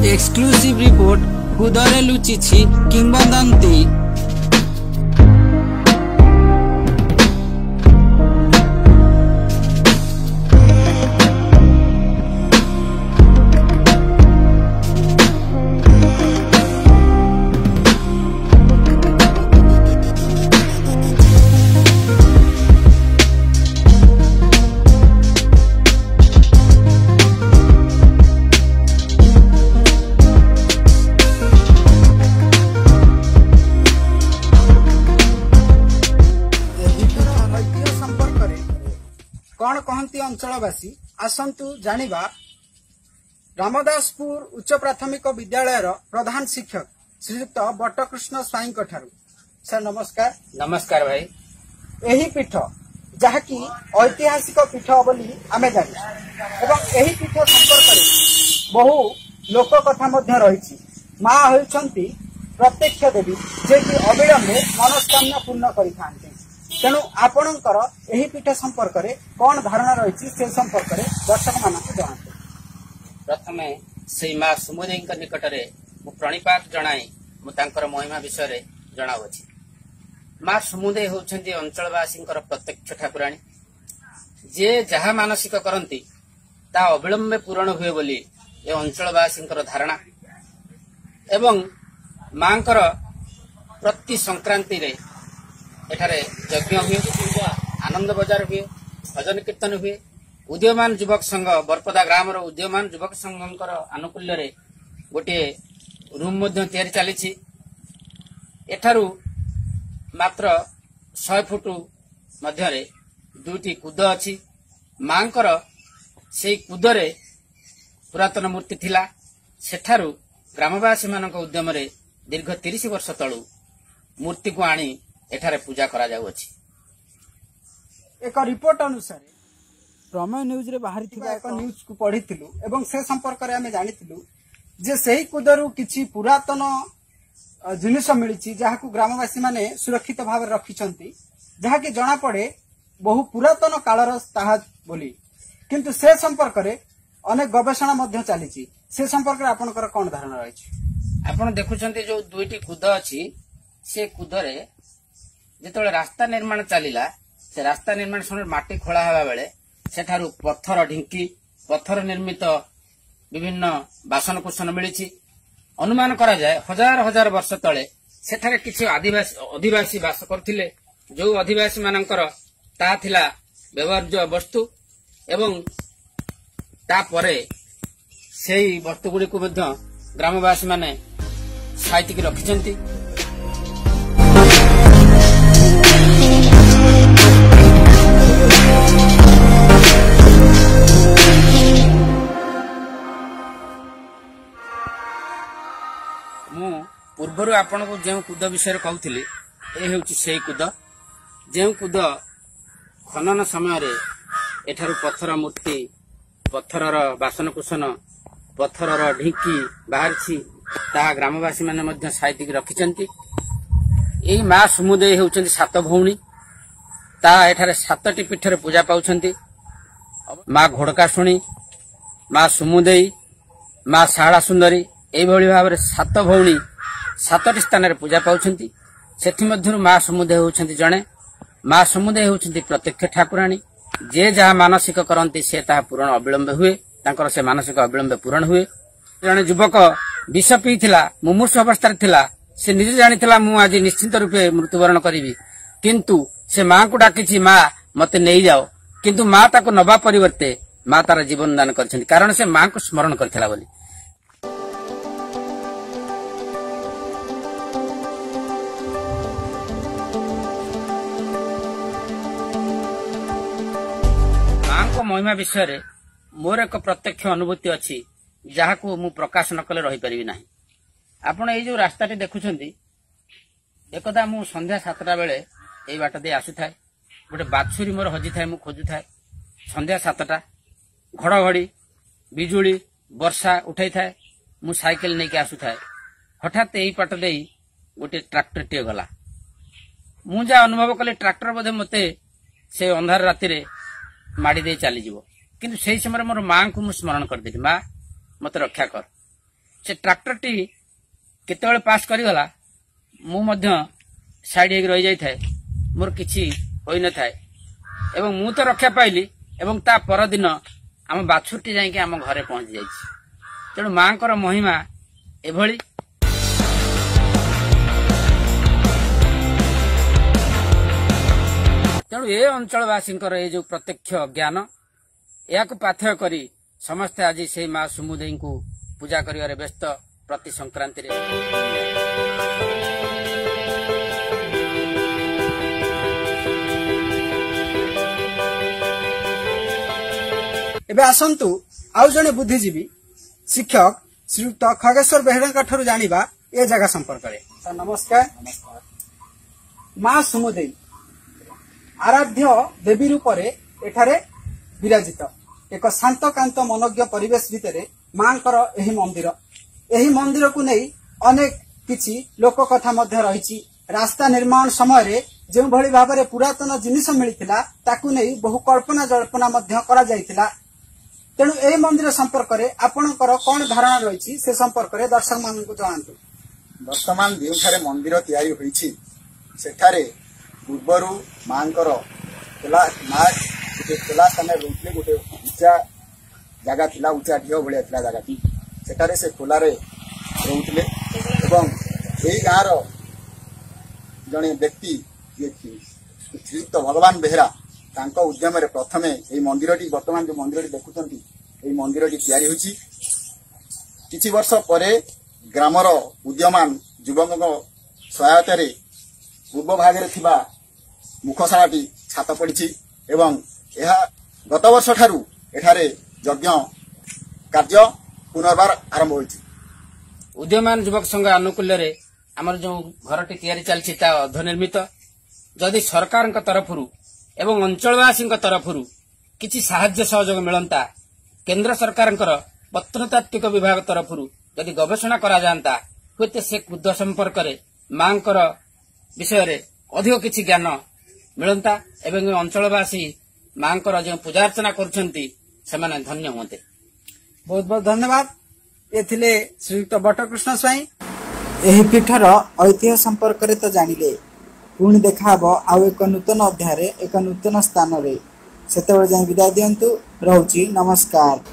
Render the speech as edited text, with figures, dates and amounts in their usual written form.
Exclusive report कुदरे लुचिछि किंबदंती। कौन कहती अंचलवासी आसंतु जानिबा रामदासपुर उच्च प्राथमिक विद्यालय प्रधान शिक्षक श्रीयुक्त बटकृष्ण स्वाई ठारू। सर नमस्कार। नमस्कार भाई। यही पीठ जहाँकि ऐतिहासिक पीठ बोली आमे जानी एवं यही पीठ संपर्क बहु लोक कथा मध्य रही। माँ होती प्रत्यक्ष देवी जे कि अविलंबे मनस्कामना पूर्ण करिथांती। तेणु आपणकर यही पीठ संपर्क में कौन धारणा रही से संपर्क में दर्शक मान जनाते। प्रथमे से माँ सुमुदेई निकट में प्रणिपात जनाई मुझे महिमा विषय जनावुछि। माँ सुमुदेई होउछंती अंचलवासी प्रत्यक्ष ठाकुराणी जे जहा मानसिक करती ता अविलंबे पूरण हुए बोली ए अंचलवासी धारणा एवं माँ प्रति संक्रांति रे एठारे यज्ञ हुए, आनंद बजार हुए, भजन कीर्तन हुए। उदीयमान युवक संघ बरपदा ग्राम उदीयमान युवक संघ आनुकूल्य रे गोटे रूम मध्य तैयारी चली। एठारू मात्र 100 फुट मध्य दुईटी कूद अच्छी। मांकर से कूदरे पुरातन मूर्ति थिला। सेठारू ग्रामवासी मानक उद्यम रे दीर्घ 30 वर्ष तलू मूर्ति को आनी एठारे पूजा करा जाउछि। एक रिपोर्ट अनुसार प्रमेय न्यूज रे बाहरी थिबा एक न्यूज को पढ़िथिलु एवं से संपर्क रे हमें जानिथिलु जे सही कुदरु किछि पुरातन जिनिस मिलिछि जहाकू ग्रामवासी माने सुरक्षित भाव रखिछंती, जहाकि जना पड़े बहु पुरातन कालर ताहा बोली। किंतु से संपर्क रे अनेक गवेषणा मध्य चलीछि। से संपर्क रे आपनकर कोन धारणा रहिछि? आपण देखुछंती जो दुईटी कूद अछि से कूदरे जिते रास्ता निर्माण चलला से रास्ता निर्माण समय माटी खोला हवा बेले सेठारू पत्थर ढिंकी पत्थर निर्मित विभिन्न बासन कुसन मिली। अनुमान करा जाए हजार हजार वर्ष तले सेठारे किछि आदिवासी बास करथिले। जो आदिवासी मानकर ता थिला व्यवहार्य वस्तु एवं ता परे सेही वस्तु गुडी को मध्य ग्रामवासी माने साइतिक रखिछंती। मु पूर्वर आपण को जो कूद विषय कहूली ये हूँ से कूद जो कूद खनन समय एठारू पत्थर मूर्ति पत्थरर बासन कुसन पत्थरर ढिंकी बाहरी ता ग्रामवासी माने साइतिक रखिछंती। यही माँ सुमुदेई होउछंती 7 भौणी ता एठारे 7टी पीठरे पूजा पाउछंती। माँ घोड़काशुणी माँ सुमुदेई माँ शाला सुंदरी एभली भाव 7 भौणी 7टी स्थान पूजा पाउछंती। सेथि मध्यरु माँ सुमुदेई होउछंती जणे। माँ सुमुदेई होउछंती प्रत्यक्ष ठाकुराणी जे जहा मानसिक करंती से ता पूरण अविलंब हुए। तांकर से मानसिक अविलंब पूरण हुए। जणे युवक विष पीथिला मुमूर्षु अवस्था थिला। से निजे जानिथिला मु आज निश्चित रूपे मृत्युवरण करिवि, किंतु से माँ को डाकिछि माँ मते नहीं जाओ। किंतु माँ ताको नबा परिवर्ते माँ तार जीवन दान करछंती कारण से माँ को स्मरण करथिला बोली। महिमा विषय मोर एक प्रत्यक्ष अनुभूति अच्छी जहाँ को मु प्रकाश न कले रही पारिबि नाही। आपण ये जो रास्ता देखुछंती एकदा मु संध्या 7टा बेले एई बाट दे आसुथाय। गोटे बाछुरी मोर हजी थाए मु खोजुथाय। संध्या 7टा घड़घड़ी बिजुली वर्षा उठाई थाए। मु साइकेल नहीं के आसुथाए। हठात एई बाट दे गोटे ट्रैक्टर टे गला। मु जा अनुभव कले ट्रैक्टर बोधे मते से अंधार राति माड़ी दे चलीज किंतु से समय मोर माँ को मुझे स्मरण करदेली माँ मत रक्षा कर से ट्रैक्टर टी केते पास करगला मु साइड हो रही जाए मोर किसी होई न थाए एवं मु तो रक्षा पाइली एवं ता परदिन आम बाछुरटी जाइए आम घरे पहुंची जाइए तेणु माँ को महिमा एभली तेणु ए अंचलवासी ये जो प्रत्यक्ष ज्ञान या पाथेय करी समस्ते आज से माँ सुमुदेई को पूजा कर व्यस्त प्रति संक्रांति एबे आसंतु आउ जने बुद्धिजीवी शिक्षक श्रीयुक्त खगेश्वर बेहरा ठारू जानिबा ए जगह संपर्क रे। सर नमस्कार। माँ सुमुदेई आराध्य देवी रूप एठारे विराजित एक शांतकांत मनोज्ञ परिवेश भितर मांकर एही मंदिर को नहीं अनेक किछि लोक कथा मध्य रही रास्ता निर्माण समय जो भली भाव में पुरातन जिनिस मिलता ताकू नहीं बहु कल्पना जल्पना मध्य करा जायतिला तेणु ए मंदिर संपर्क में आपणकर कौन धारणा रही से संपर्क में दर्शक मान को जनातु। वर्तमान जो मंदिर तैयारी होईछि सेठारे पूर्वर मांकर खोला स्थान रोकले गोटे उच्चा जगह थिला उच्चा ढिओ भलिया थिला जगह थी सेठारे से खोलारे रोउतले एवं एई गाँर जने व्यक्ति श्रीयुक्त भगवान बेहरा तांको उद्यम रे प्रथमे एई मंदिरटी वर्तमान जो मंदिरटी देखुचंती एई मंदिरटी तैयारी होईछि किछि वर्ष परे ग्रामर उद्यमान युवकଙ୍କ सहायतारे पूर्व भागरे थिबा मुखशालाटी छात पड़िछि एवं यह गत वर्ष ठारू एठारे यज्ञ कार्य पुनर्बार आरंभ होईछि। उद्यमान युवक संघ अनुकूल्य रे हमर जो घरटी तैयारी चलछि ता अधनिर्मित जदि सरकार तरफरु एवं अंचलवासी तरफरु किछि साहाय्य सहयोग मिलंता केंद्र सरकार प्रत्नतात्विक विभाग तरफरु जदि गवेषणा करा जानता हुए से कुद संपर्क में मांकर विषय रे अधिक किछि ज्ञान मिलंता एवं अंचलवासी मांकर जो पूजार्चना करछंती सेमाने धन्य होते। बहुत बहुत धन्यवाद। ये थिले श्रीयुक्त बटकृष्ण स्वाई। एही पीठर ऐतिह्य संपर्क रे तो जानिले पुणी देखा आउ एक नूतन अध्याय एक नूतन स्थान रे सेतेबेले जाई विदाय दियंतु। रहउची नमस्कार।